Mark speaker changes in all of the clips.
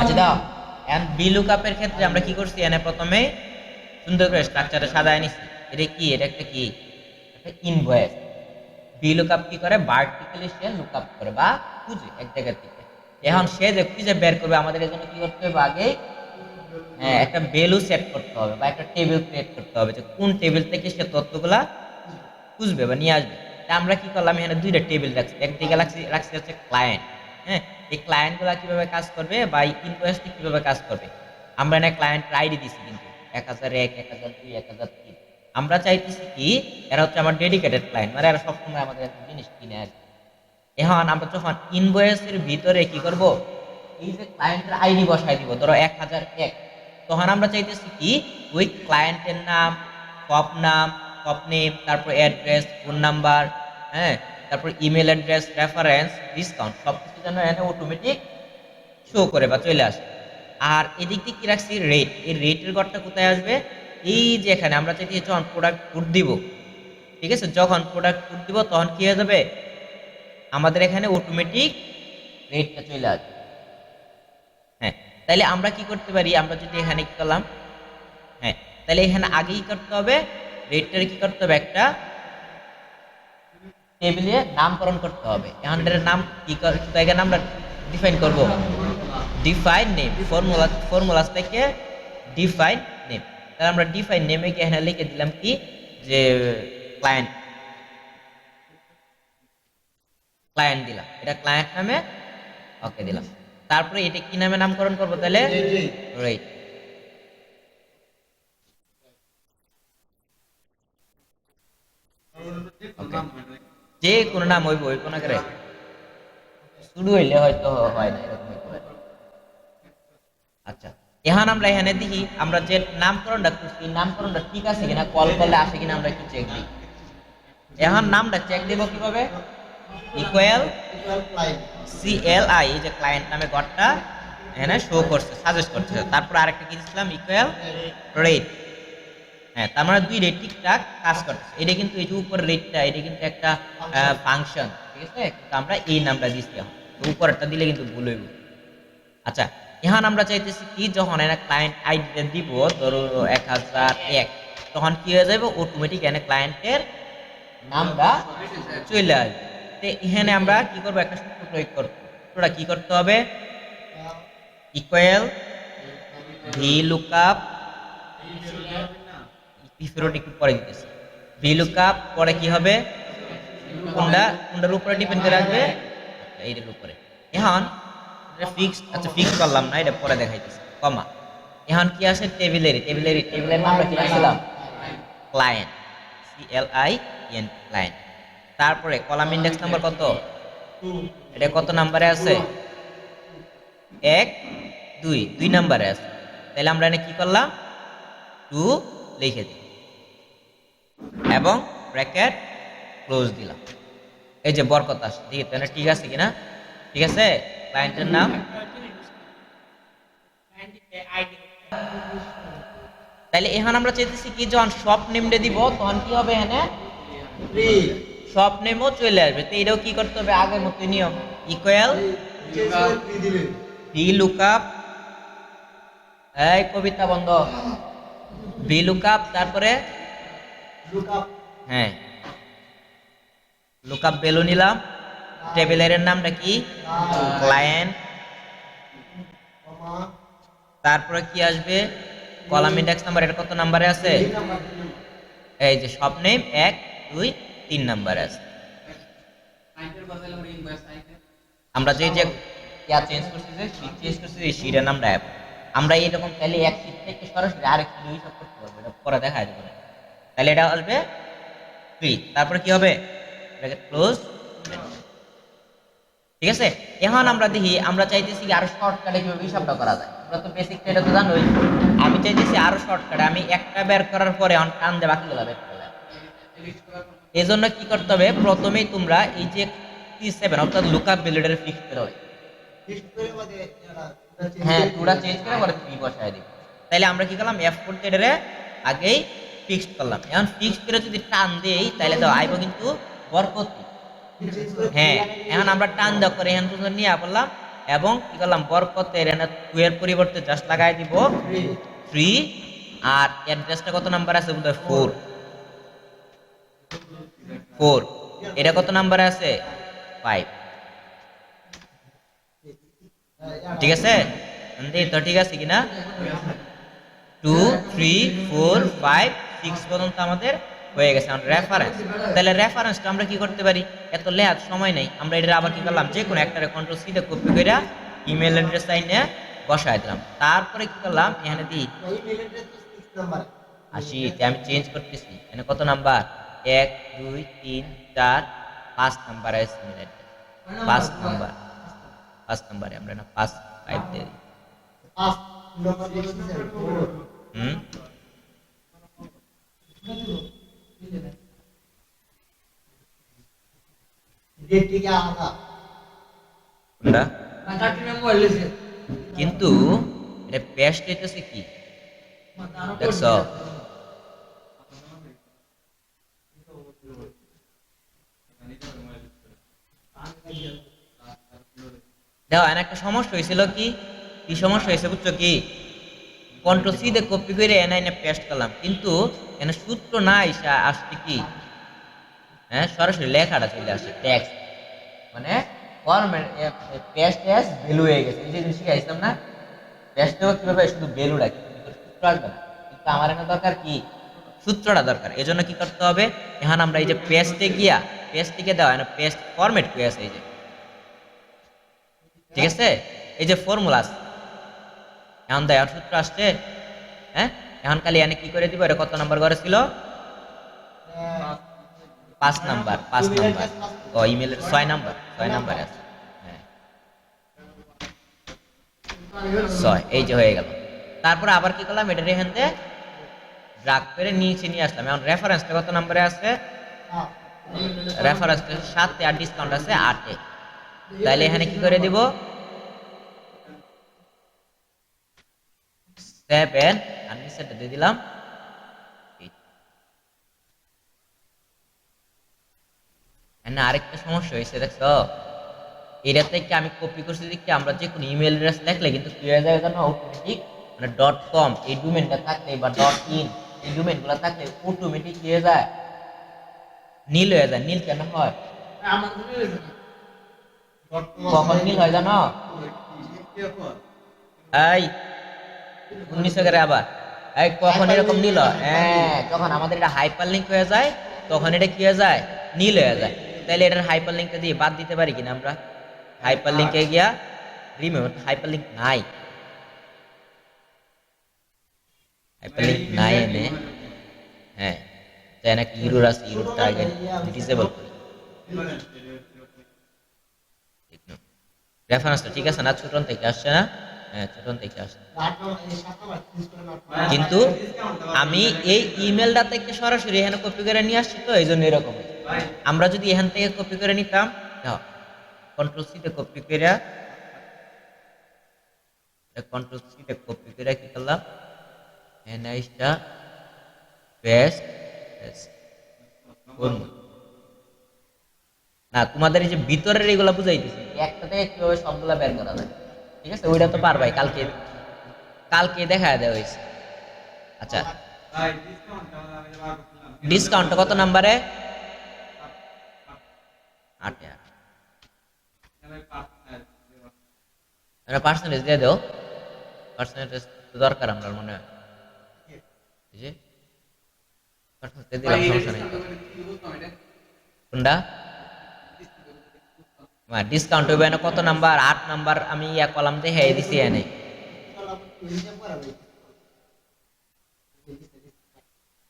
Speaker 1: আচ্ছা দাও, এখন বি লুকআপের ক্ষেত্রে আমরা কি করছি, এখানে প্রথমে সুন্দর করে স্ট্রাকচারে সাজায় নিছি। এটা কি, এটা একটা কি, একটা ইনভয়েস। বি লুকআপ কি করে, ভার্টিক্যালি সে লুকআপ করে বা খুঁজে এক জায়গা থেকে। এখন সে যে খুঁজে বের করবে, আমাদের এর জন্য কি করতে হবে, আগে হ্যাঁ একটা ভ্যালু সেট করতে হবে বা একটা টেবিল ক্রিয়েট করতে হবে, যে কোন টেবিল থেকে সে তথ্যগুলা খুঁজবে বা নিয়ে আসবে। তা আমরা কি করলাম, এখানে দুইটা টেবিল রাখছি। একদিকে রাখছি হচ্ছে ক্লায়েন্ট। হ্যাঁ, এই ক্লায়েন্ট গুলা কিভাবে কাজ করবে বা ইনভয়েসটি কিভাবে কাজ করবে, আমরা এখানে ক্লায়েন্ট আইডি দিছি কিন্তু 1001, 1002, 1003। আমরা চাইতেছি কি, এরা হচ্ছে আমার ডেডিকেটেড ক্লায়েন্ট, মানে এরা সবসময় আমাদের একটা জিনিস কিনে আসবে। এখন আমরা যখন ইনভয়েসের ভিতরে কি করব, এই যে ক্লায়েন্টের আইডি বসাই দিব, ধরো 1001, তখন আমরা চাইতেছি কি, ওই ক্লায়েন্টের নাম, শপ নেম, তারপর অ্যাড্রেস, ফোন নাম্বার, হ্যাঁ, তারপর ইমেল অ্যাড্রেস, রেফারেন্স, ডিসকাউন্ট, সব কিছু যেন এখানে অটোমেটিক শো করে বা চলে আসে। আর এদিক দিয়ে কি রাখছি, রেট। এই রেটের ঘরটা কোথায় আসবে, এই যে এখানে আমরা চাইছি যখন প্রোডাক্ট কোড দিব, ঠিক আছে, যখন প্রোডাক্ট কোড দিব তখন কি হয়ে যাবে, আমাদের এখানে অটোমেটিক রেটটা চলে আসবে। হ্যাঁ, তাইলে আমরা কি করতে পারি, আমরা যদি এখানে কি করলাম, হ্যাঁ, তাহলে এখানে আগেই করতে হবে, রেটটার কি করতে হবে, একটা টেবিলে নামকরণ করতে হবে। এখানটার নাম কি জায়গায় আমরা ডিফাইন করব, ডিফাইন নেম, ফর্মুলা থেকে ডিফাইন নেম। তাহলে আমরা ডিফাইন নেমে কি এখানে লিখে দিলাম কি, যে ক্লায়েন্ট ক্লায়েন্ট দিলাম, এটা ক্লায়েন্ট নামে ওকে দিলাম। তারপরে এটা কি নামে নামকরণ করবো, তাহলে রেট। যে কোনো নাম হইব, হইব না করে শুরু হইলে হয়তো হয় না, এরকম হইতে পারে। আচ্ছা, এখন আমরা এখানে দেখি, আমরা যে নামকরণটা করছি নামকরণটা ঠিক আছে কিনা, কল করলে আসে কিনা আমরা একটু চেক দিই। এখন নামটা চেক দিব কিভাবে, ইকুয়াল CLI, এই যে ক্লায়েন্ট নামে ঘরটা এখানে শো করছে, সাজেস্ট করছে। তারপর আরেকটা কি দিছিলাম, ইকুয়াল রেট। হ্যাঁ, তার মানে দুই রেট ঠিকঠাক কাজ করতেছে। এটা কিন্তু এই যে উপরের রেটটা, এটা কিন্তু একটা ফাংশন, ঠিক আছে, কিন্তু আমরা এই নামটা দিচ্ছি, এখন তো উপরেরটা দিলে কিন্তু ভুল হইব। আচ্ছা, এখন আমরা চাইতেছি কি, যখন এখানে ক্লায়েন্ট আইডিটা দিব ধরো 1001, তখন কি হয়ে যাবে, অটোমেটিক এখানে ক্লায়েন্টের নামটা চলে আসবে। তো এখানে আমরা কি করবো, একটা সূত্র প্রয়োগ করবো। সূত্রটা কি করতে হবে, ইকুয়াল ভি লুকআপ, ফেরত একটু পরে দিতেছি, ভি লুকআপ পরে কি হবে, কোনটার উপরে ডিপেন্ড করে আসবে, এইটার উপরে। এখন এটা ফিক্স, আচ্ছা ফিক্স করলাম না, এটা পরে দেখাইতেছি, কমা। এখন কি আসে, টেবিলের নামটা কি রাখছিলাম, ক্লায়েন্ট, CLIENT, ক্লায়েন্ট। তারপরে কলাম ইন্ডেক্স নাম্বার কত, এটা কত নাম্বারে আছে, 1 2 নাম্বারে আছে। তাহলে আমরা এখানে কি করলাম, 2 লিখে দিই এবং ব্র্যাকেট ক্লোজ দিলাম। এই যে বরকত আসে, দেখি তো ঠিক আছে কিনা, ঠিক আছে, ক্লায়েন্টের নাম, তাহলে এখন আমরা চাইতেছি কি, যখন শপ নেমটা দিব তখন কি হবে, এখানে শপ নেমও চলে আসবে। তো এটাও কি করতে হবে, আগের মতো নিয়ম, ইকুয়াল ভি লুকআপ, এই কবিতা বন্ধ, ভি লুকআপ, তারপরে হ্যাঁ লুকআপ ভ্যালু নিলাম, টেবিলের নামটা কি, ক্লায়েন্ট, তারপরে কি আসবে, কলাম ইন্ডেক্স নাম্বার, এটা কত নাম্বারে আছে, এই যে শপ নেম 1 2 3 নাম্বারে আছে। আমরা যে যে চেঞ্জ করছি, যে শীট চেঞ্জ করছি, এই শীটের নামটা অ্যাপ, আমরা এইরকম তাহলে এক শীট থেকে সরাসরি আরেক শীট হিসাব করতে পারবো, এটা পরে দেখা যাবে। তাহলে এটা আসবে 3, তারপরে কি হবে, ব্র্যাকেট ক্লোজ, ঠিক আছে। এখন আমরা দেখি, আমরা চাইতেছি আরো শর্টকাটে কিভাবে হিসাবটা করা যায়। আমরা তো বেসিক এটা তো জানোই, আমি চাইতেছি আরো শর্টকাটে, আমি একটা বের করার পরে টান দিয়ে বাকিগুলো বের করলাম। এই জন্য কি করতে হবে, প্রথমেই তোমরা এই যে T7 অর্থাৎ লুকআপ ভ্যালুটারে ফিক্স করে হয়, হ্যাঁ পুরা চেঞ্জ করে পরে 3 বসায় দিই। তাহলে আমরা কি করলাম, F4 এটারে আগেই ফিক্সড করলাম। এখন ফিক্সড করে যদি টান দেই তাহলে তো আইবো কিন্তু বরকত। হ্যাঁ, এখন আমরা টান দেওয়া করে এখান পর্যন্ত নিয়ে পড়লাম এবং কি করলাম বরকতের এখানে 2 এর পরিবর্তে জাস্ট লাগাই দিব 3 আর অ্যাড্রেসটা কত নাম্বার আছে বলতে 4 4 এটা কত নাম্বারে আছে 5 ঠিক আছে তো ঠিক আছে কিনা 2 3 4 5 6 পর্যন্ত আমাদের হয়ে গেছে আমাদের রেফারেন্স তাহলে রেফারেন্সটা আমরা কি করতে পারি এত লেয়ার সময় নেই আমরা এটা আবার কি করলাম যে কোনো একটা কন্ট্রোল সি তে কপি করে ইমেল অ্যাড্রেস আইনে বসায় দিলাম তারপরে কি করলাম এখানে দিই 80 তে আমি চেঞ্জ করতেছি এখানে কত নাম্বার 1 2 3 4 5 নাম্বার আছে ইমেল অ্যাড্রেস 5 নাম্বার 5 নাম্বারে আমরা না 5 5 দিয়ে দিই
Speaker 2: 5 নম্বর
Speaker 1: হুম
Speaker 2: ডেট থেকে আলাদা
Speaker 1: কোনটা
Speaker 2: 30 নম্বর লিখে
Speaker 1: কিন্তু এটা পেস্ট হইতেছে কি দেখছো দেখো এর একটা সমস্যা হয়েছিল কি কি সমস্যা হয়েছে বুঝছো কি কন্ট্রোল সি দিয়ে কপি করে এনে পেস্ট করলাম কিন্তু এখানে সূত্র না এসে আসছে কি হ্যাঁ সরাসরি লেখাটা চলে আসে টেক্সট মানে ফরম্যাট পেস্ট এস ভ্যালু হয়ে গেছে এই যে জিনিস শিখাইছিলাম না পেস্ট দেওয়া কিভাবে শুধু ভ্যালু রাখি সূত্র আসবে না কিন্তু আমার এখানে দরকার কি সূত্রটা দরকার এজন্য কি করতে হবে এখন আমরা এই যে পেস্টে গিয়া পেস্টকে দেওয়া না পেস্ট ফরম্যাট করে আছে এই যে ঠিক আছে এই যে ফর্মুলা আছে এখন দেয় সূত্র আসছে হ্যাঁ এখন খালি এনে কি করে দিব এটা কত নাম্বার করে ছিল 5 নাম্বার ও ইমেলের 6 নাম্বার আছে হ্যাঁ 6 এই যে হয়ে গেল তারপর আবার কি করলাম এটা এখান থেকে ড্রাগ করে নিচে নিয়ে আসলাম এখন রেফারেন্সটা কত নম্বরে আছে রেফারেন্সটা 7 এ আর ডিসকাউন্ট আছে 8 এ তাহলে এখানে কি করে দিব 7 আর নিচেটা দিয়ে দিলাম 8 এখানে আরেকটা সমস্যা হয়েছে দেখছো এটা থেকে আমি কপি করছি দেখি আমরা যে কোনো ইমেল অ্যাড্রেস লিখলে কিন্তু কি হয়ে যায় জানো অটোমেটিক মানে .com এই ডোমেইনটা থাকলে বা .in এই ডোমেইনগুলো থাকলে অটোমেটিক কি হয়ে যায় নীল হয়ে যায় নীল কেন হয়
Speaker 2: আমার মনে হইছে
Speaker 1: কখন নীল হয় জানো এই 19 করে আবার এই কখন এরকম নীল হয় হ্যাঁ যখন আমাদের এটা হাইপারলিংক হয়ে যায় তখন এটা কি হয়ে যায় নীল হয়ে যায় তাহলে এটার হাইপারলিংকটা দিয়ে বাদ দিতে পারি কিনা আমরা হাইপারলিংকে গিয়া রিমুভ হাইপারলিংক নাই হাইপারলিংক নাই এনে হ্যাঁ তাই না কি ইরর আছে ইররটা আগে ডিসেবল করি রেফারেন্সটা ঠিক আছে না ছোটন থেকে আসছে না হ্যাঁ ছোটন থেকে আসছে কিন্তু আমি এই ইমেলটা থেকে সরাসরি এখানে কপি করে নিয়ে আসছি তো এই জন্য এরকম আমরা যদি এখান থেকে কপি করে নিতাম কন্ট্রোল সি তে কপি করে কি করলাম এনআইটা পেস্ট না তোমাদের এই যে ভিতরের এগুলা বুঝাইতেছি একটা থেকে কিভাবে সবগুলা বের করা যায় ঠিক আছে ওইটা তো পারবাই কালকে দেখা দেওয়া হয়েছে আচ্ছা ডিসকাউন্ট কত নাম্বারে 8 পার্সেন্টেজ দিয়ে দাও পার্সেন্টেজ দরকার আমার মনে হয় জি পার্সেন্টেজ দিলাম সমস্যা নেই কোনটা ডিসকাউন্ট হবে না কত নাম্বার 8 নাম্বার আমি ইয়া কলাম দেখে দিছি এনে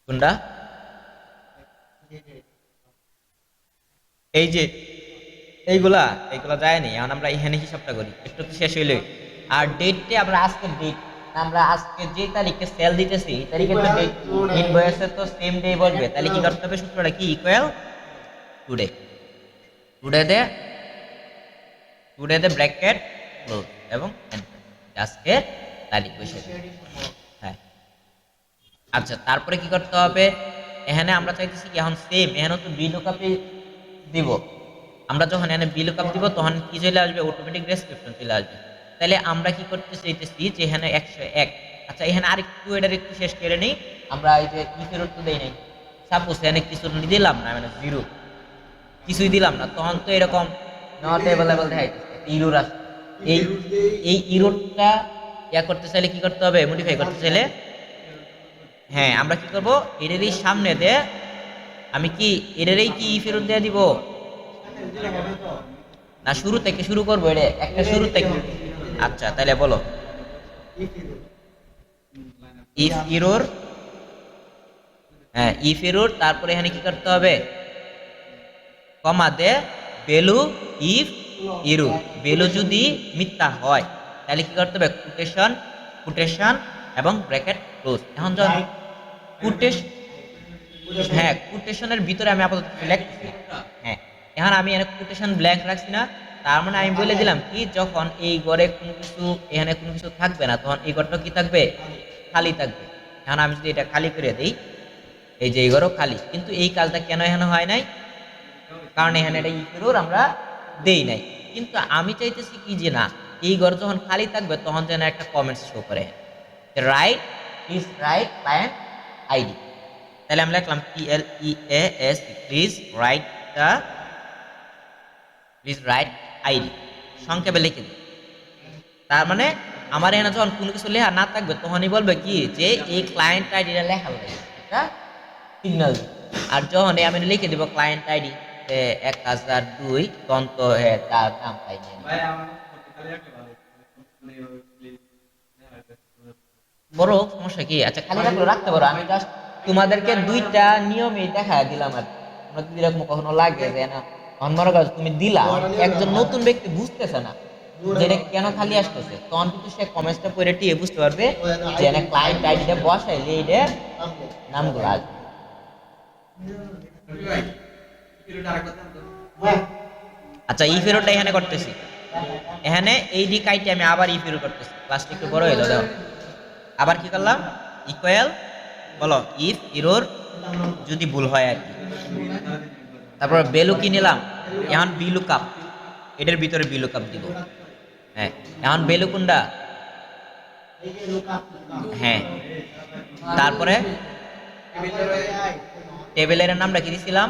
Speaker 1: কোনটা এই যে এইগুলা যায়নি এখন আমরা এখানে হিসাবটা করি একটু শেষ হইলে আর ডেটে আমরা আজকের ডেট আমরা আজকে যে তারিখে সেল দিতেছি এই তারিখে তো ডেট ইনভয়েসে তো সেম ডে বলবে তাহলে কি করতে হবে সূত্রটা কি equal today today bracket close এবং আজকে তারিখ বসে হ্যাঁ আচ্ছা তারপরে কি করতে হবে এখানে আমরা চাইতেছি কি এখন সেম এখানে তো VLOOKUP দিব আমরা যখন এখানে VLOOKUP দিব তখন কি চলে আসবে, অটোমেটিক ডেসক্রিপশন চলে আসবে। তাহলে আমরা কি করতে চাইতেছি যে এখানে 101, আচ্ছা এখানে আরেকটু এটার একটু শেষ করে নেই। আমরা এই যে ই ফেরত তো দেই নাই, সাপোজ এখানে কিছু দিলাম না, মানে জিরো কিছুই দিলাম না, তখন তো এরকম নট অ্যাভেলেবল দেখাইতেছে, ইরর আসছে। এই এই ইররটা ইয়া করতে চাইলে কি করতে হবে, মডিফাই করতে চাইলে হ্যাঁ আমরা কি করব, এটারই সামনে দে আমি কি এটারই কি ফেরত দিয়ে দিব না শুরু থেকে শুরু করবো, এটা একটা শুরু থেকে। আচ্ছা তাহলে বলো, ইফ ইরর, হ্যাঁ ইফ ইরর, তারপরে এখানে কি করতে হবে, কমা দে ভ্যালু ইফ ইরর, ভ্যালু যদি মিথ্যা হয় তাহলে কি করতে হবে, কোটেশন কোটেশন এবং ব্র্যাকেট ক্লোজ। এখন যখন কোটেশন, হ্যাঁ কোটেশনের ভিতরে আমি আপাতত লিখতেছি, হ্যাঁ এখন আমি এখানে কোটেশন ব্ল্যাঙ্ক রাখছি না, তার মানে আমি বলে দিলাম কি যখন এই ঘরে কোনো কিছু এখানে কোনো কিছু থাকবে না তখন এই ঘরটা কি থাকবে, খালি থাকবে। এখন আমি যদি এটা খালি করে দিই, এই যে এই ঘরও খালি, কিন্তু এই কাজটা কেন এখানে হয় নাই, কারণ এখানে এটা ইফেরোর আমরা দেই নাই। কিন্তু আমি চাইতেছি কি যে না, এই ঘর যখন খালি থাকবে তখন যেন একটা কমেন্টস শো করে, right please write client ID. তাহলে আমরা লিখলাম PLEAS, প্লিজ রাইট আইডি, সংক্ষেপে লিখে দিই। তার মানে আমার এখানে যখন কোনো কিছু লেখা না থাকবে তখনই বলবে কি যে এই ক্লায়েন্ট আইডিটা লেখা লাগে, এটা সিগন্যাল। আর যখন আমি লিখে দিব ক্লায়েন্ট আইডি 1002 তখন তো তার নাম পাই না, বড় সমস্যা কি, আচ্ছা খালি রাখলে রাখতে পারো। আমি জাস্ট তোমাদেরকে দুইটা নিয়মই দেখা দিলাম আর তোমরা যদি এরকম কখনো লাগে যে না মনে করো তুমি দিলা, একজন নতুন ব্যক্তি বুঝতেছে না যে এটা কেন খালি আসতেছে, তখন কিন্তু সে কমেন্টসটা পড়ে টিয়ে বুঝতে পারবে যে না ক্লায়েন্ট আইডিটা বসাইলে এটার নামগুলো আসবে। আচ্ছা ই ফেরোটা এখানে করতেছি, এখানে এই ডি কাইটে আমি আবার ই ফেরো করতেছি, ক্লাসটা একটু বড় হইলো দেখো। আবার কি করলাম, ইকুয়াল বলো ইফ ইরর যদি ভুল হয় আর কি, তারপর ভ্যালু কি নিলাম, এখন VLOOKUP, এটার ভিতরে VLOOKUP দিব, হ্যাঁ এখন ভ্যালু কোনটা, হ্যাঁ তারপরে টেবিলের নামটা কি দিছিলাম,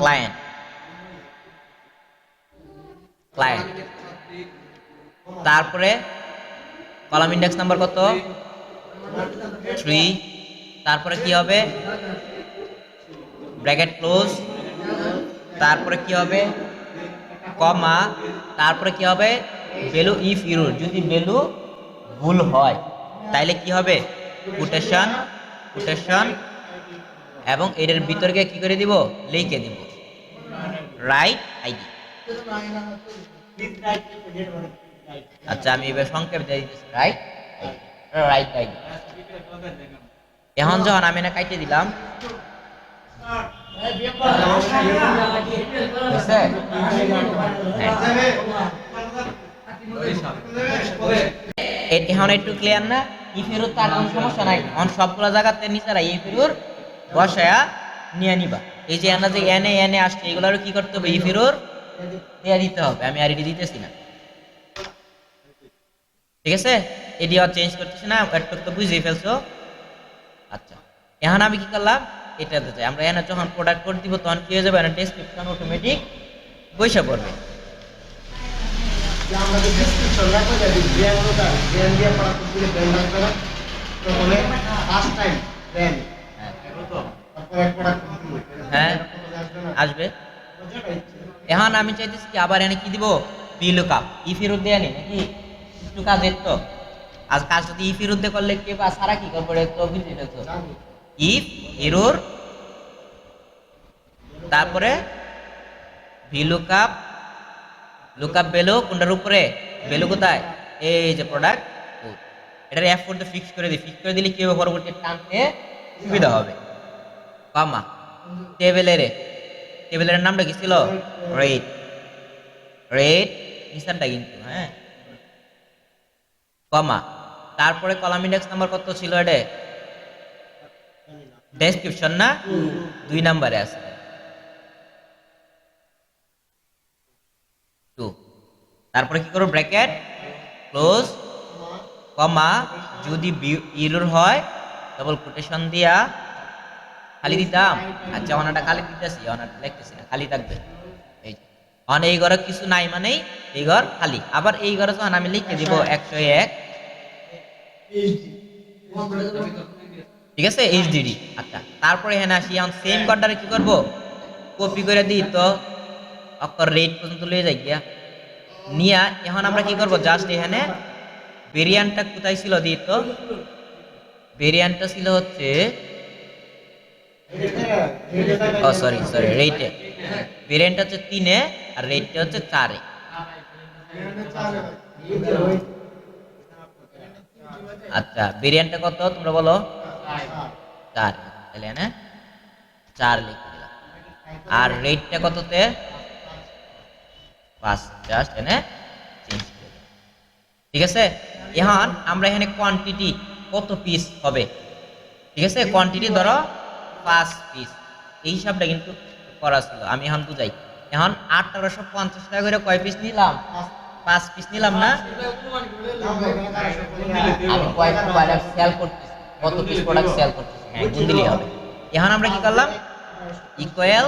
Speaker 1: ক্লায়েন্ট ক্লায়েন্ট, তারপরে কলাম ইন্ডেক্স নাম্বার কত 3, তারপরে কি হবে ব্র্যাকেট ক্লোজ, তারপরে কি হবে কমা, তারপরে কি হবে ভ্যালু ইফ ইরর, যদি ভ্যালু ভুল হয় তাইলে কি হবে কোটেশন কোটেশন এবং এর ভিতরকে কি করে দিব, লিখে দিব রাইট আইডি। আচ্ছা আমি এবার সংক্ষেপ দিয়ে দিচ্ছি, রাইট রাইট আইডি। এখন যখন আমি না কাইটে দিলাম, এখন একটু ক্লিয়ার না, ই ফেরত তার কোনো সমস্যা নাই, এখন সবগুলো জায়গাতে নিচারা ই ফেরুর বসায়া নিয়ে নিবা। এই যে এনা যে এনে এনে আসছে এগুলোরও কি করতে হবে, ই ফেরুর দেয়া দিতে হবে, আমি আর এটি দিতেছি না, ঠিক আছে এটি আর চেঞ্জ করতেছি না, একটু তো বুঝেই ফেলছো। আচ্ছা এখন আমি কি করলাম, এটাতে যাই, আমরা এখানে যখন প্রোডাক্ট কোড দিব তখন কি হয়ে যাবে, না ডেসক্রিপশন অটোমেটিক বসে পড়বে।
Speaker 2: আমরা যে ডেসক্রিপশন রাখবো যে ব্র্যান্ডটা ব্র্যান্ড দিয়ে পড়া করতে ব্র্যান্ড করা তো বলে ফার্স্ট টাইম ব্র্যান্ড, তারপর এক প্রোডাক্ট
Speaker 1: হ্যাঁ আসবে। এখন আমি চাইতেছি কি আবার এখানে কি দিব, VLOOKUP ই ফেরত দেয়া নি নাকি একটু কাজের তো, আজ কাজ যদি ই ফেরত দিয়ে করলে কে বা সারা কি করবে তো বুঝে ফেলছো, ইফ এরর তারপরে VLOOKUP লুকআপ ভ্যালু কোনটার উপরে, ভ্যালু কোথায়, এই যে প্রোডাক্ট এটার F4 তে ফিক্স করে দিই, ফিক্স করে দিলে কি হবে পরবর্তী টানতে সুবিধা হবে, কমা টেবিলের নামটা কি ছিল, রেট রেট নিশানটা কিন্তু, হ্যাঁ কমা, তারপরে কলাম ইন্ডেক্স নাম্বার কত ছিল, এটা ডেসক্রিপশন না 2 নম্বরে আছে, তারপরে কি করব ব্র্যাকেট ক্লোজ কমা যদি এরর হয় ডবল কোটেশন দিয়া খালি দিতাম। আচ্ছা অনাটা খালি দিতেছি, অনাটা লিখতেছি না, খালি থাকবে। এই যে অন এই ঘরে কিছু নাই মানেই এই ঘর খালি। আবার এই ঘরে যখন আমি লিখে দিব 101, ঠিক আছে এইচডিডি। আচ্ছা তারপরে এখানে আসি, এখন সেম ঘরটারে কি করব কপি করে দিই তো অক্ষর রেট পর্যন্ত লয়ে যাই গিয়া নিয়া। এখন আমরা কি করব জাস্ট এখানে ভেরিয়েন্টটা কোথায় ছিল দিই তো, ভেরিয়েন্টটা ছিল হচ্ছে ও সরি সরি রেটে, ভেরিয়েন্টটা হচ্ছে 3 আর রেটটা হচ্ছে 4। আচ্ছা ভেরিয়েন্টটা কত তোমরা বলো? 4। তাহলে না 4 লিখে দিলাম। আর রেটটা কততে? 5। জাস্ট এনে চেঞ্জ করে দিলাম। ঠিক আছে, এখন আমরা এখানে কোয়ান্টিটি কত পিস হবে, ঠিক আছে কোয়ান্টিটি ধরো 5 পিস, এই হিসাবটা কিন্তু করা ছিল। আমি এখন বুঝাই। এখন 1850 টাকা করে কয় পিস নিলাম? 5 পিস নিলাম না? আমি কয় প্রোডাক্ট সেল করতেছি, কত পিস প্রোডাক্ট সেল করতেছি, হ্যাঁ গুণ দিলেই হবে। এখন আমরা কি করলাম ইকুয়াল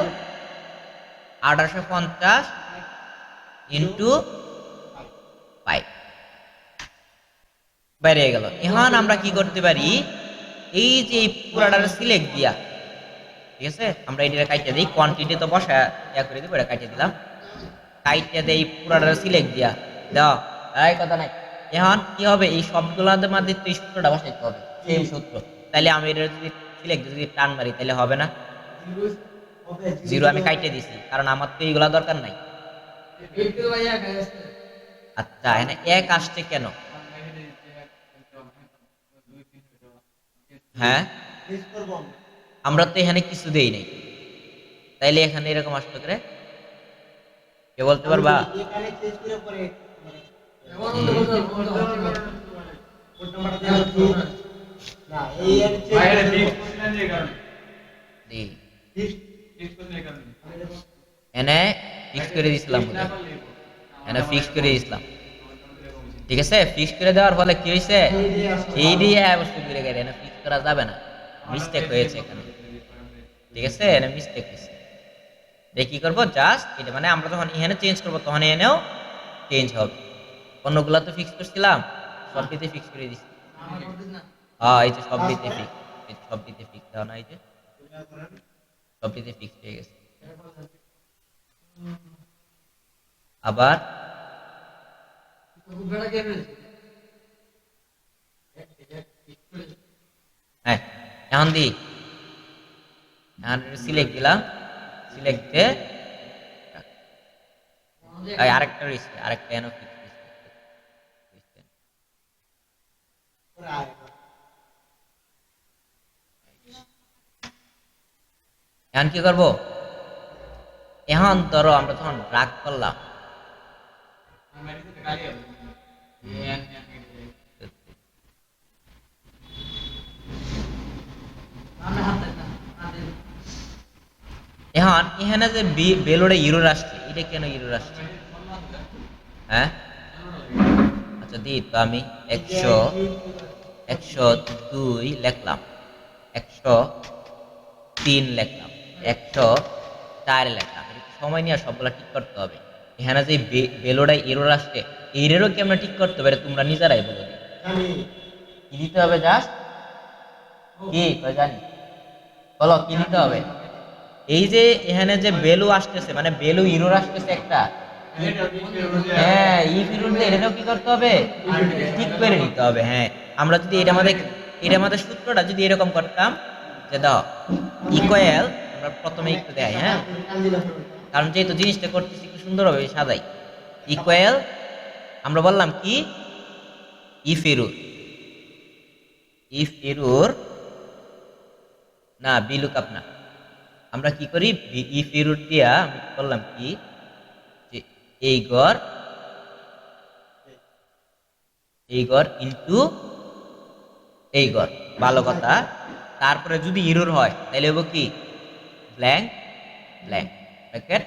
Speaker 1: 1850 ইনটু 5 বাইরে গেল। এখন আমরা কি করতে পারি, এই যে এই পুরাটার সিলেক্ট দিয়া, ঠিক আছে আমরা এটা কাইটে দিই, কোয়ান্টিটি তো বসা ইয়া করে দিব, এটা কাইটে দিলাম, কাইটে দেই পুরাটার সিলেক্ট দিয়া দাও, এই কথা নাই। এখন কি হবে, এই সবগুলোর মধ্যে তো এই সূত্রটা বসাইতে হবে, সেম সূত্র। তাহলে আমি এটা যদি সিলেক্ট যদি টান মারি তাহলে হবে না, জিরো আমি কাইটে দিছি, কারণ আমার তো এইগুলা দরকার নাই। আচ্ছা এখানে 1 আসছে কেন? হ্যাঁ আমরা তো এখানে কিছু দেই নাই, তাইলে এখানে এরকম আসতে করে কে বলতে পারবা? এনে ফিক্স করে দিছিলাম, এনে ফিক্স করে দিছিলাম, ঠিক আছে ফিক্স করে দেওয়ার ফলে কি হয়েছে, এই দিয়ে অবশ্যই ঘুরে গেলে এনে ফিক্স করা যাবে না, মিস্টেক হয়েছে এখানে, ঠিক আছে এনে মিস্টেক হয়েছে। দেখি কি করবো জাস্ট এটা, মানে আমরা যখন এখানে চেঞ্জ করবো তখন এনেও চেঞ্জ হবে। অন্যগুলা তো ফিক্স করছিলাম, সব দিতে ফিক্স করে দিচ্ছি। হ্যাঁ এই যে সব দিতে ফিক্স, এই যে সব দিতে ফিক্স দেওয়া না, এই যে সব দিতে ফিক্স হয়ে গেছে। আবার হ্যাঁ এখন দি, এখন সিলেক্ট দিলাম, সিলেক্ট দিয়ে আরেকটা রয়েছে, আরেকটা এনো ফিক্স দিচ্ছে। এখন কি করবো, এখন ধরো আমরা তখন ড্রাগ করলাম, এখন এখানে যে বেলোডে ইরোর আসছে, এটা কেন ইরোর আসছে? হ্যাঁ আচ্ছা দি তো আমি 102 লিখলাম, 103 লিখলাম, 104 লিখলাম, সময় নিয়ে সবগুলা ঠিক করতে হবে। এখানে যে বেলোডে ইরোর আসছে, এই এররও কেমন ঠিক করতে পারে তোমরা নিজেরাই বলো, কি দিতে হবে জাস্ট কি জানি বলো কি দিতে হবে? এই যে এখানে যে ভ্যালু আসতেছে, মানে ভ্যালু ইরর আসতেছে একটা, হ্যাঁ ইফ ইরর দিয়ে এটাও কি করতে হবে, ঠিক করে নিতে হবে। হ্যাঁ আমরা যদি এটা আমাদের সূত্রটা যদি এরকম করতাম যে দাও ইকুয়াল, আমরা প্রথমে একটু দেয়, হ্যাঁ কারণ যেহেতু জিনিসটা করতেছি একটু সুন্দরভাবে সাজাই, ইকুয়াল আমরা বললাম কি ইফ এরর না বিলুকআপ না, আমরা কি করি ইফ এরর দিয়া আমি বললাম কি যে এই গড় ইনটু এই গড়, ভালো কথা। তারপরে যদি এরর হয় তাহলে হবে কি ব্ল্যাঙ্ক ব্ল্যাঙ্ক ব্র্যাকেট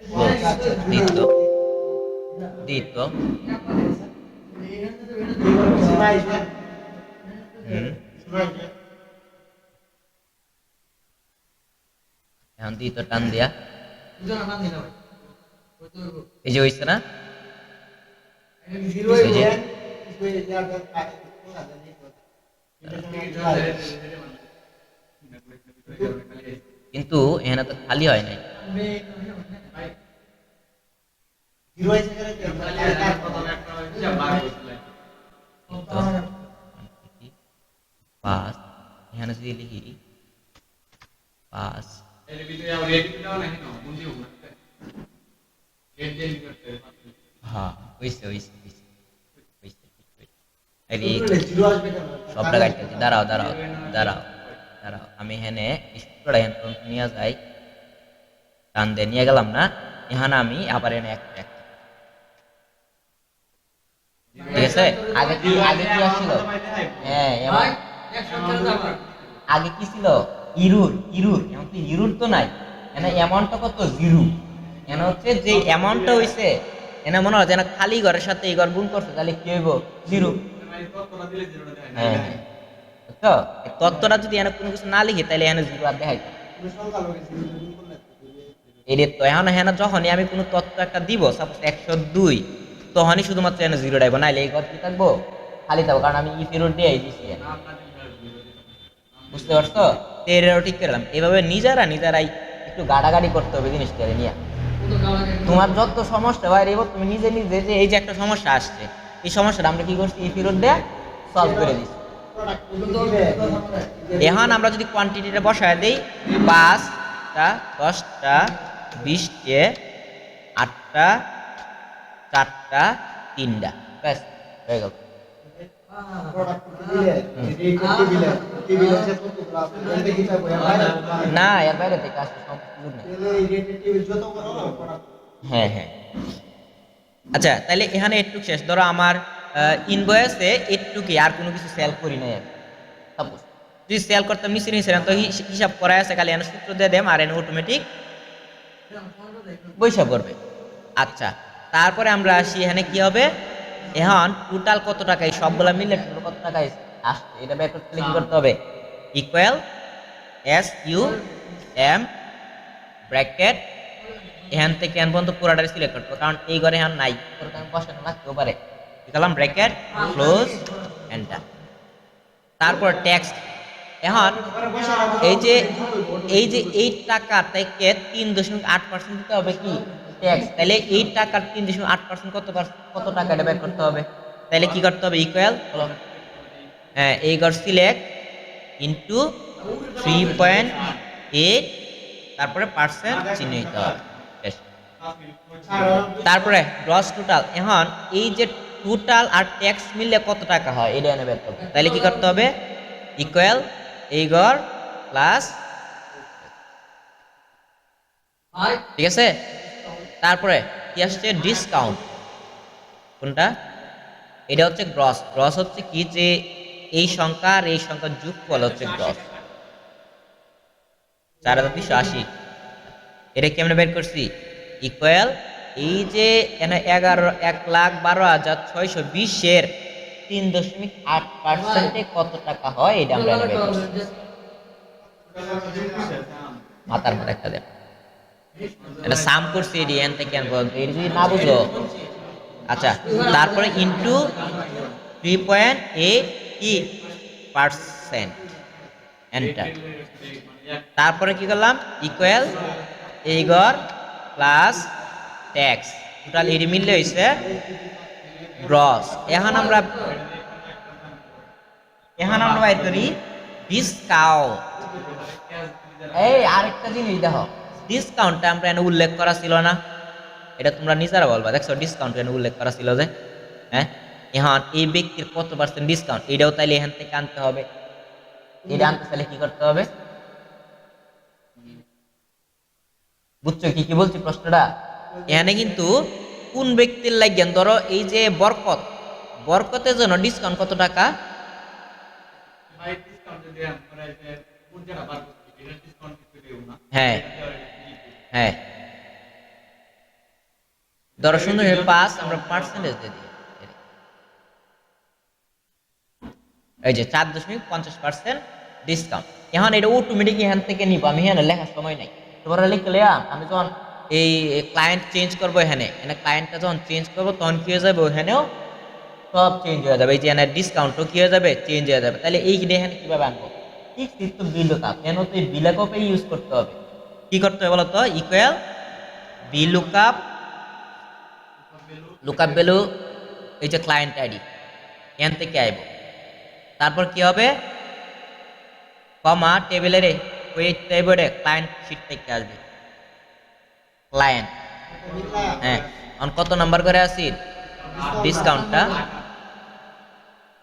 Speaker 1: ক্লোজ, দিত
Speaker 2: সীমা আছে
Speaker 1: হুম
Speaker 2: সীমা আছে
Speaker 1: এখন দিত টান দিয়া এই যে হইছে না
Speaker 2: জিরো
Speaker 1: এই যে
Speaker 2: এন
Speaker 1: কিন্তু এখানে তো খালি হয় নাই
Speaker 2: জিরো আছে
Speaker 1: তো পাঁচ এখানে যদি লিখি পাঁচ হ্যাঁ হইছে হইছে হইছে হইছে আরে
Speaker 2: জিরো আসবে কেন
Speaker 1: সবটা কাটতেছি দাঁড়াও দাঁড়াও দাঁড়াও দাঁড়াও আমি এখানে স্টুডেন্ট হ্যান্ড নিয়ে যাই টান দিয়ে নিয়ে গেলাম না এখানে আমি আবার এনে এক এক ঠিক আছে আগে কি আসছিল হ্যাঁ এবার আগে কি ছিল ইরুর ইরুর এখন তো ইরুর তো নাই এখানে অ্যামাউন্টটা কত জিরো এখানে হচ্ছে যে অ্যামাউন্টটা হইছে এখানে মনে হয় যেন খালি ঘরের সাথে এই ঘর গুণ করছে তাহলে কি হইব জিরো হ্যাঁ বুঝছো এই তত্ত্বটা যদি এখানে কোনো কিছু না লিখি তাহলে এখানে জিরো আর দেখাই
Speaker 2: সংখ্যা লগে জিরো গুণ করলে
Speaker 1: এর তো এখন এখানে যখনই আমি কোনো তত্ত্ব একটা দিব সাপোজ 102 তখনই শুধুমাত্র এখানে জিরো ডাইব নাইলে এই ঘর কি থাকবো খালি থাকবো কারণ আমি ই ফেরত দিয়ে দিচ্ছি বুঝতে পারছো এরও ঠিক করলাম এভাবে নিজেরাই একটু গাড়াগাড়ি করতে হবে জিনিসটা নিয়ে তোমার যত সমস্যা হয় এবার তুমি নিজে নিজে যে এই যে একটা সমস্যা আসছে এই সমস্যাটা আমরা কি করছি এই ফেরত দেয়া সলভ করে দিচ্ছি এখন আমরা যদি কোয়ান্টিটিটা বসায় দেই 5টা 10টা 20টে 8টা 4টা 3টা ব্যাস হয়ে গেল না এর বাইরে থেকে আসতে সম্পূর্ণ হ্যাঁ হ্যাঁ আচ্ছা তাহলে এখানে একটু শেষ ধরো আমার ইনভয়েসে একটু কি আর কোনো কিছু সেল করি নাই আমি সাপোজ যদি সেল করতাম নিচে নিচে তো হিসাব করা আছে খালি এনে সূত্র দিয়ে দেম আর এনে অটোমেটিক বৈশা করবে আচ্ছা তারপরে আমরা আসি এখানে কি হবে এখন টোটাল কত টাকা এই সবগুলা মিলে টোটাল কত টাকা আসছে এটা বের করতে কি করতে হবে equal S U M bracket এখান থেকে এখান পর্যন্ত পুরাটা সিলেক্ট করতে কারণ এই ঘরে এখন নাই আমি বসানো লাগতেও পারে লিখলাম ব্র্যাকেট ক্লোজ এন্টার তারপর টেক্সট এখন এই টাকা থেকে 3.8% দিতে হবে কি ট্যাক্স তাহলে এই টাকার 3.8% কত টাকা এটা বের করতে হবে তাহলে কি করতে হবে ইকুয়াল হ্যাঁ এই ঘর সিলেক্ট ইনটু 3.8 তারপরে পার্সেন্ট চিহ্ন দিতে হবে তারপরে গ্রস টোটাল এখন এই যে টোটাল আর ট্যাক্স মিললে কত টাকা হয় এটা এনে বের করতে তাহলে কি করতে হবে ইকুয়াল এই ঘর প্লাস ঠিক আছে তারপরে কি আসছে ডিসকাউন্ট কোনটা এটা হচ্ছে গ্রস গ্রস হচ্ছে কি যে এই সংখ্যা আর এই সংখ্যার যোগফল হচ্ছে গ্রস 4280 এটা কি আমরা বের করছি ইকুয়াল এই যে 1,12,620 এর 3.8% কত টাকা হয় এটা আমরা বের করছি মাথার মধ্যে একটা দেন এটা সাম করছি এন থেকে এন পর্যন্ত এটা যদি না বুঝো আচ্ছা তারপরে ইনটু 3.8% এন্টার তারপরে কি করলাম ইকুয়াল এই ঘর প্লাস ট্যাক্স টোটাল এটি মিললে হইছে গ্রস এখন আমরা বাই করি ডিসকাউন্ট এই আরেকটা জিনিস দেখো ডিসকাউন্টটা আমরা এনে উল্লেখ করা ছিল না এটা তোমরা নিজেরা বলবা দেখছো ডিসকাউন্ট এনে উল্লেখ করা ছিল যে হ্যাঁ এখন এই ব্যক্তির কত পার্সেন্ট ডিসকাউন্ট এটাও তাইলে এখান থেকে আনতে হবে এটা আনতে চাইলে কি করতে হবে বুঝছো কি কি বলছি প্রশ্নটা এখানে কিন্তু কোন ব্যক্তির লাগেন ধরো এই যে বরকতের জন্য ডিসকাউন্ট কত টাকা হ্যাঁ হ্যাঁ ধরো সুন্দর 5 আমরা পার্সেন্টেজ দিয়ে দিই, এই যে 4.50% ডিসকাউন্ট। এখন এটা অটোমেটিক এখান থেকে নিব, আমি এখানে লেখার সময় নাই, তোমরা লিখলে আমি যখন এই ক্লায়েন্ট চেঞ্জ করবো, এখানে ক্লায়েন্টটা যখন চেঞ্জ করবো তখন কি হয়ে যাবে, ওখানেও সব চেঞ্জ হয়ে যাবে, এই যে এখানে ডিসকাউন্টও কি হয়ে যাবে, চেঞ্জ হয়ে যাবে। তাহলে এই এখানে কিভাবে আনবো, ঠিক তো বিলুকআপ, কেন তো এই বিলুকআপে ইউজ করতে হবে। কি করতে হবে বলো তো, ইকুয়াল বিলুকআপ, লুকআপ ভ্যালু, এই যে ক্লায়েন্ট আইডি এখান থেকে আইব, তারপর কি হবে, কমা টেবিলের ওই টেবিলে ক্লায়েন্ট শিট থেকে আসবে, ক্লায়েন্ট, হ্যাঁ এখন কত নাম্বার করে আসি, ডিসকাউন্টটা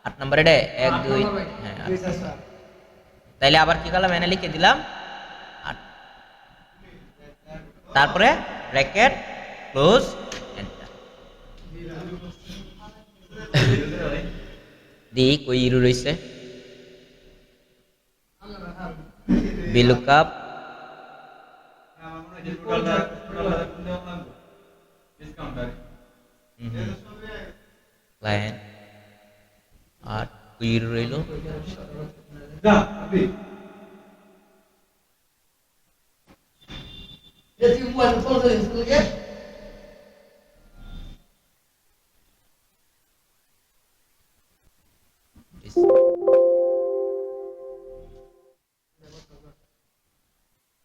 Speaker 1: 8 নাম্বার, এটা 1 2, হ্যাঁ 8 নাম্বার। তাইলে আবার কি করলাম, এনে লিখে দিলাম 8, তারপরে ব্র্যাকেট ক্লোজ এন্টার। দি কই ইরু রইছে, বিলুকআপ ক্লায়েন্ট আর কই ইরু রইলো,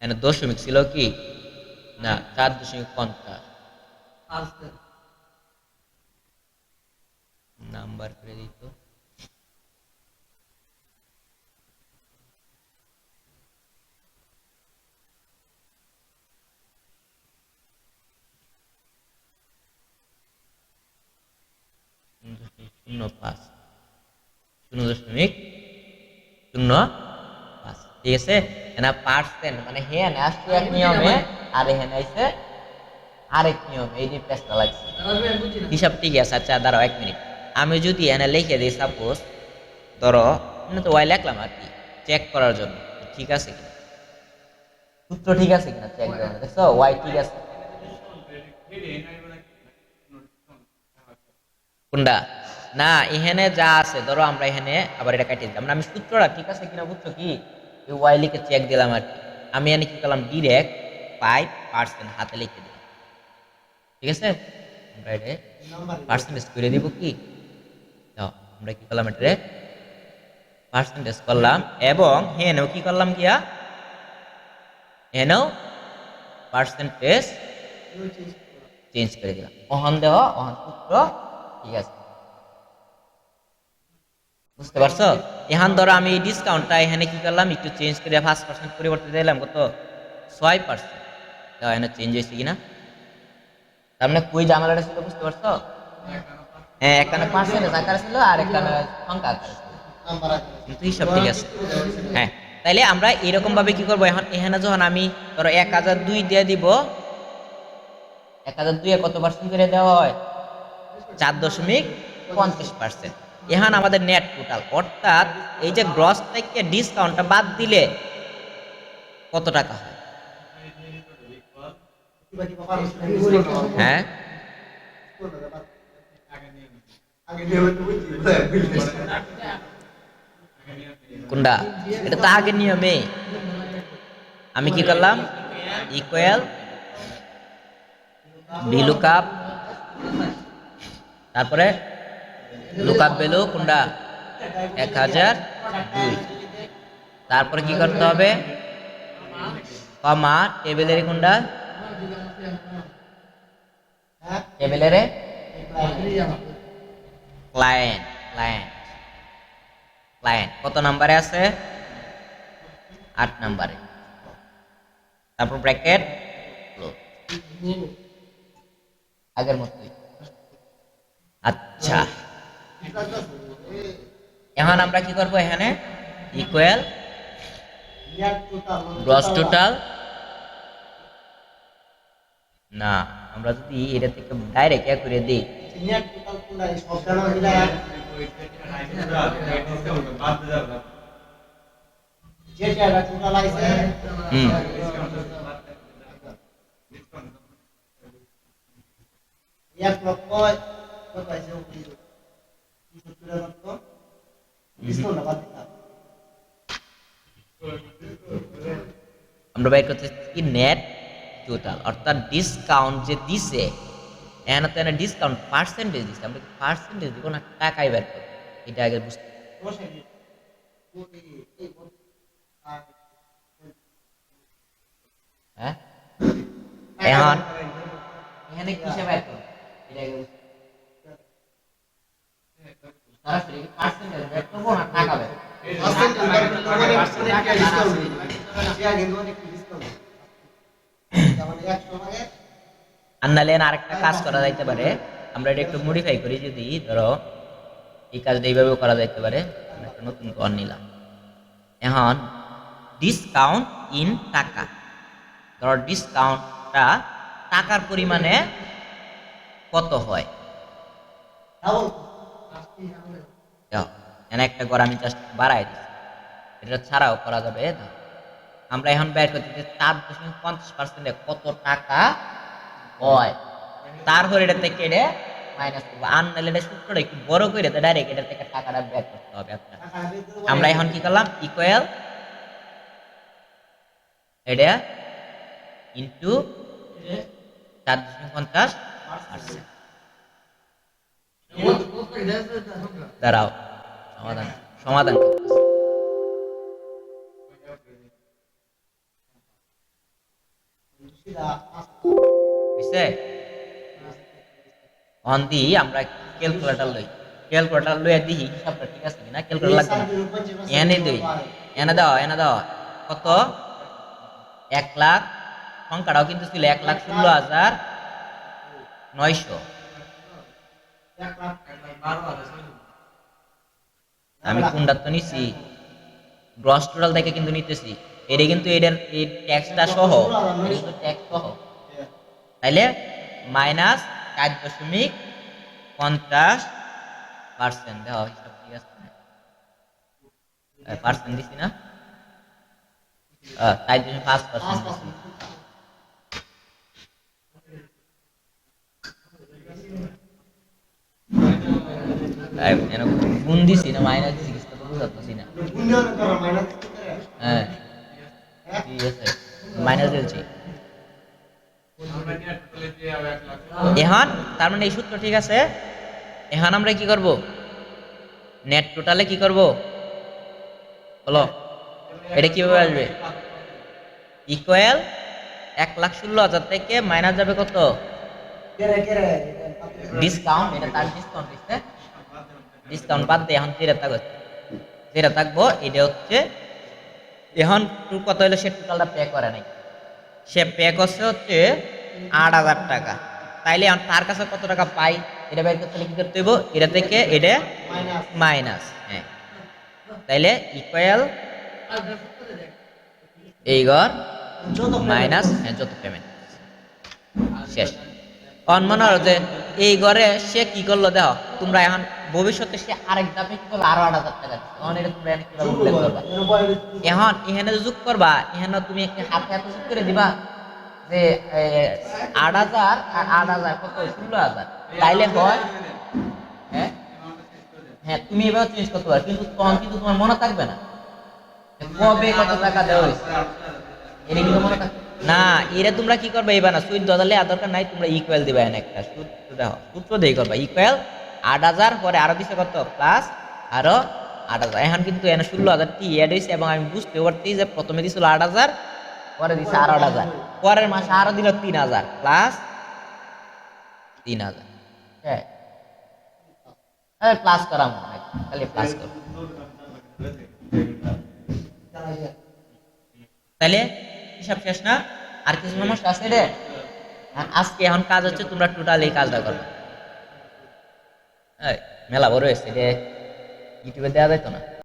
Speaker 1: এখানে দশমিক ছিল কি না, 4.50 নাম্বার করে দিত, শূন্য পাঁচ, 0.05, ঠিক আছে। এনা পার্সেন্ট মানে হ্যাঁ আসছে এক নিয়মে, আর এখানে আইছে আরেক নিয়মে, এই যে পেছটা লাগছে, হিসাব ঠিক আছে। আচ্ছা দাঁড়াও 1 মিনিট, আমি যদি এনে লিখে দিই সাপোজ, ধরো তো ওয়াই লিখলাম আর কি, চেক করার জন্য ঠিক আছে কিনা, সূত্র ঠিক আছে কিনা চেক দেওয়া, দেখছো ওয়াই ঠিক আছে কোনটা না, এখানে যা আছে ধরো আমরা এখানে আবার এটা কাটিয়ে দিলাম, আমি সূত্রটা ঠিক আছে কিনা বুঝছো কি, ওয়াই লিখে চেক দিলাম আর কি, আমি এখানে কি করলাম, ডিরেক্ট 5% হাতে লিখে দিলাম, ঠিক আছে। আমরা এটা পার্সেন্টেজ করে দিব কি, আমরা কি করলাম, এটা পার্সেন্টেজ করলাম, এবং হেনেও কি করলাম গিয়া, হেনেও পার্সেন্টেজ চেঞ্জ করে দিলাম, অহন দেওয়া অহন সূত্র ঠিক আছে, বুঝতে পারছো। এখন ধরো আমি এই ডিসকাউন্টটা এখানে কি করলাম, একটু চেঞ্জ করে 5% পরিবর্তে দিলাম, কত 6%, এখানে চেঞ্জ হয়েছে কিনা, তার মানে কই জামালাটা ছিল বুঝতে পারছো, হ্যাঁ এখানে পার্সেন্টেজ আকারে ছিল আর এখানে সংখ্যা আকারে ছিল, কিন্তু হিসাব ঠিক আছে। হ্যাঁ তাইলে আমরা এরকম ভাবে কি করবো, এখন এখানে যখন আমি ধরো 1002 দিয়ে দিব, 1002 এ কত পার্সেন্ট করে দেওয়া হয়, 4.50%। এখন আমাদের নেট টোটাল, অর্থাৎ এই যে গ্রস থেকে ডিসকাউন্টটা বাদ দিলে কত টাকা হয়, হ্যাঁ কোনটা, এটা তো আগের নিয়মে, আমি কি করলাম, ইকুয়াল বিলুকআপ, তারপরে লুকআপ ভ্যালু কোনটা 1002, তারপরে কি করতে হবে, কমা টেবিলের কোনটা, টেবিলের ক্লায়েন্ট, ক্লায়েন্ট ক্লায়েন্ট কত নাম্বারে আছে, 8 নাম্বারে, তারপর ব্র্যাকেট ক্লোজ, আগের মতই। আচ্ছা এখন আমরা কি করব, এখানে ইকুয়াল গ্রস টোটাল, না আমরা যদি এটা থেকে ডাইরেক্ট এক করে দিই,
Speaker 2: 1 লক্ষ কত আছে 70,000 তো ডিসকাউন্ট না বাদ দিতে হবে।
Speaker 1: আমরা বের করতেছি কি নেট টোটাল, অর্থাৎ ডিসকাউন্ট যে দিছে এখানে তো ডিসকাউন্ট পার্সেন্টেজ দিছে, আমরা পার্সেন্টেজ দিব না টাকাই বের করব, এটা আগে বুঝতে
Speaker 2: সমস্যা কি এই
Speaker 1: হ্যাঁ। এখন এখানে কিসে বের করব এটা আগে বুঝতে সরাসরি পার্সেন্টেজ বের করব না টাকা বের করব?
Speaker 2: পার্সেন্টেজ বাদ দিতে হবে একটা ডিসকাউন্ট ইয়া কিন্তু অনেক ডিসকাউন্ট মানে 100 ভাগে
Speaker 1: আর নাহলে আরেকটা কাজ করা যাইতে পারে, আমরা এটা একটু মডিফাই করি, যদি ধরো এই কাজটা এইভাবেও করা যাইতে পারে। আমরা একটা নতুন কর নিলাম, এখন ডিসকাউন্ট ইন টাকা, ধরো ডিসকাউন্টটা টাকার পরিমাণে কত হয়,
Speaker 2: ডাবল
Speaker 1: দেখো, এখানে একটা ঘর আমি জাস্ট বাড়াই দিচ্ছি, এটা ছাড়াও করা যাবে। দেখো, আমরা এখন বের করতে 4.50% কত টাকা হয়, তারপর এটা থেকে এটা মাইনাস করবো। আর নাহলে এটা সূত্রটা একটু বড় করে ডাইরেক্ট এটা থেকে টাকাটা বের করতে হবে আপনার। আমরা এখন কি করলাম, ইকুয়াল এটা ইন্টু 4.50%। দাঁড়াও, সমাধান সমাধান করতেছি। বুঝছে? অন দি আমরা ক্যালকুলেটর লই, ক্যালকুলেটর লইয়া দিই হিসাবটা ঠিক আছে কিনা, ক্যালকুলেটর লাগবে না। এনে দিই, এনে দাও কত, 1 লাখ, সংখ্যাটাও কিন্তু ছিল 1,16,900। আমি কোনটা তো নিছি, গ্রস টোটাল থেকে কিন্তু নিতেছি, এটা কিন্তু এটার এই ট্যাক্সটা সহ, এটা কিন্তু ট্যাক্স সহ, তাইলে মাইনাস 4.50%। দেখো হিসাব ঠিক আছে, পার্সেন্ট দিছি না, 4.5% দিছি। গুণ দিছি না মাইনাস দিছি কিছু তো বুঝাতেছি না। হ্যাঁ ঠিক আছে, মাইনাস দিয়েছি। এখন তার মানে এই সূত্র ঠিক আছে। এখন আমরা কি করব, নেট টোটালে কি করব বলো, এটা কিভাবে আসবে, ইকুয়াল 1,16,000 থেকে মাইনাস যাবে কত, ডিসকাউন্ট, এটা তার ডিসকাউন্ট দিচ্ছে, ডিসকাউন্ট বাদ দিয়ে এখন যেটা থাকবো এটা হচ্ছে, এখন কত হলো, সে টোটালটা পে করে নাই, সে পে করছে হচ্ছে 8,000 টাকা। তাইলে এখন তার কাছে কত টাকা পাই এটা বের করতে হলে কি করতে হইব, এটা থেকে এটা মাইনাস, হ্যাঁ, তাইলে ইকুয়াল এই ঘর মাইনাস যত পেমেন্ট শেষ। মনে হলো যে এই ঘরে সে কি করলো, দেখো তোমরা এখন ভবিষ্যতে সে আরেক ধাপে কি করবে, আরো 8,000 টাকা দিচ্ছে, এখন এটা তোমরা কিভাবে উল্লেখ করবা, এখন এখানে যোগ করবা, এখানে তুমি একটা হাতে হাতে যোগ করে দিবা যে 8,000 আর 8,000 কত, 16,000, তাইলে হয়, হ্যাঁ হ্যাঁ তুমি এভাবে চেঞ্জ করতে পারো, কিন্তু তখন কিন্তু তোমার মনে থাকবে না কবে কত টাকা দেওয়া হয়েছে, এটা কিন্তু মনে থাকবে না। এটা তোমরা কি করবে, এবার না সুইট দলে আর দরকার নাই, তোমরা ইকুয়াল দিবা, এনে একটা সূত্র দেখো, সূত্র দিয়ে করবা, ইকুয়াল 8,000 পরে আরো দিছে কত প্লাস আরো 8,000, এখন কিন্তু এনে 16,000 টি এড হয়েছে, এবং আমি বুঝতে পারছি যে প্রথমে দিছিল 8,000, পরে দিছে আরো 8,000, পরের মাসে আরো দিল 3,000 প্লাস 3,000, হ্যাঁ প্লাস করা মনে হয়, তাহলে প্লাস করো, তাহলে হিসাব শেষ না, আর কিছু সমস্যা আছে রে? আজকে এখন কাজ হচ্ছে তোমরা টোটাল এই কাজটা করবে, মেলা বড় হয়েছে রে, ইউটিউবে দেওয়া যাইতো না।